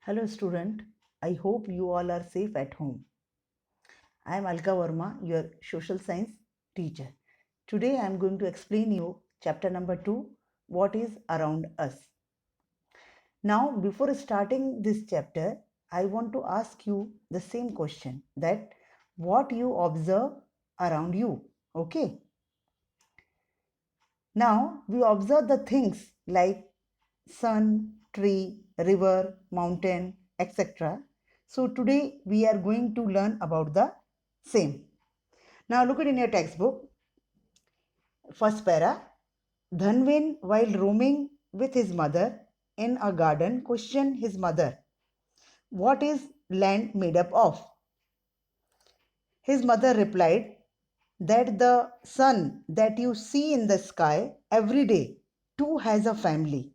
Hello student, I hope you all are safe at home. I am Alka Verma, your social science teacher. Today I am going to explain you chapter number 2, what is around us. Now before starting this chapter, I want to ask you the same question, that what you observe around you, okay? Now we observe the things like sun, tree, river, mountain, etc. So today we are going to learn about the same. Now look at in your textbook. First para. Dhanvin, while roaming with his mother in a garden, questioned his mother, "What is land made up of?" His mother replied that the sun that you see in the sky every day too has a family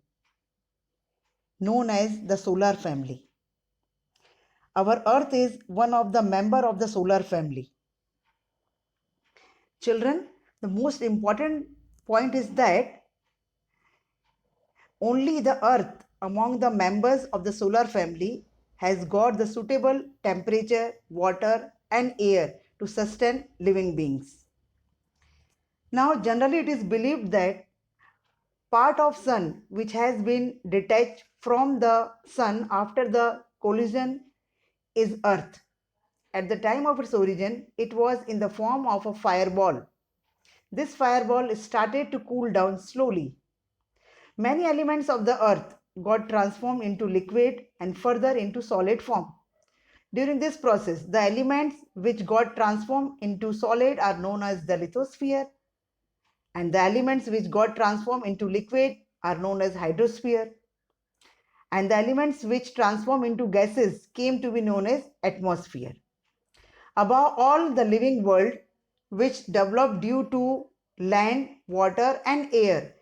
known as the solar family. Our earth is one of the member of the solar family. Children, the most important point is that only the earth among the members of the solar family has got the suitable temperature, water and air to sustain living beings. Now generally it is believed that part of sun which has been detached from the sun after the collision is earth. At the time of its origin, it was in the form of a fireball. This fireball started to cool down slowly. Many elements of the earth got transformed into liquid and further into solid form. During this process, the elements which got transformed into solid are known as the lithosphere, and the elements which got transformed into liquid are known as hydrosphere, and the elements which transform into gases came to be known as atmosphere. Above all, the living world which developed due to land, water and air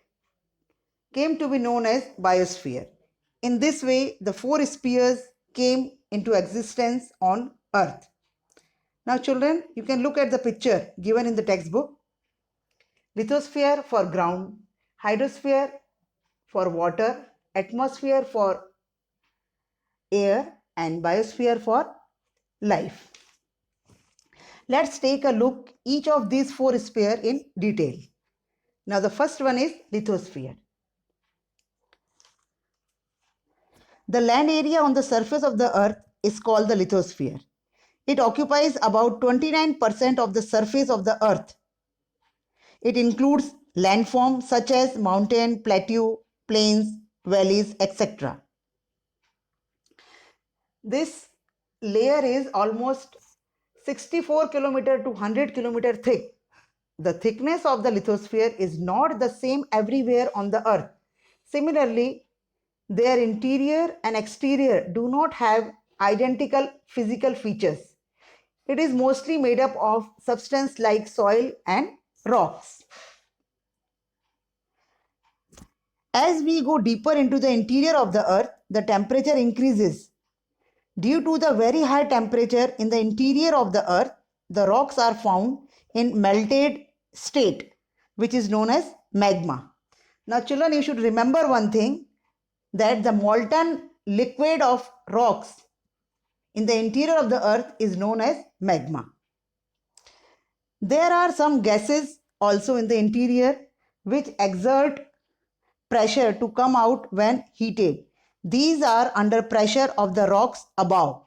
came to be known as biosphere. In this way, the four spheres came into existence on earth. Now children, you can look at the picture given in the textbook. Lithosphere for ground, hydrosphere for water, atmosphere for air and biosphere for life. Let's take a look each of these four spheres in detail. Now the first one is lithosphere. The land area on the surface of the earth is called the lithosphere. It occupies about 29% of the surface of the earth. It includes landforms such as mountain, plateau, plains, valleys, etc. This layer is almost 64 km to 100 km thick. The thickness of the lithosphere is not the same everywhere on the earth. Similarly, their interior and exterior do not have identical physical features. It is mostly made up of substance like soil and rocks. As we go deeper into the interior of the earth, the temperature increases. Due to the very high temperature in the interior of the earth, the rocks are found in melted state, which is known as magma. Now children, you should remember one thing, that the molten liquid of rocks in the interior of the earth is known as magma. There are some gases also in the interior which exert pressure to come out when heated. These are under pressure of the rocks above.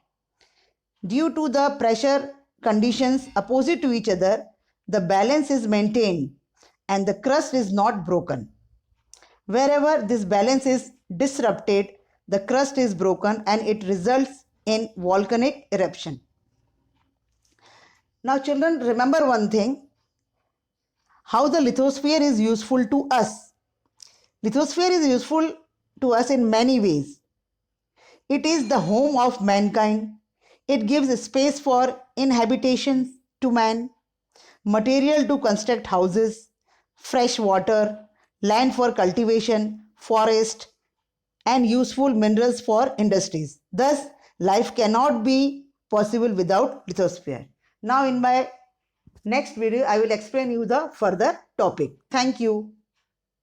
Due to the pressure conditions opposite to each other, the balance is maintained and the crust is not broken. Wherever this balance is disrupted, the crust is broken and it results in volcanic eruption. Now children, remember one thing, how the lithosphere is useful to us. Lithosphere is useful to us in many ways. It is the home of mankind. It gives space for inhabitation to man, material to construct houses, fresh water, land for cultivation, forest, and useful minerals for industries. Thus, life cannot be possible without lithosphere. Now, in my next video, I will explain you the further topic. Thank you.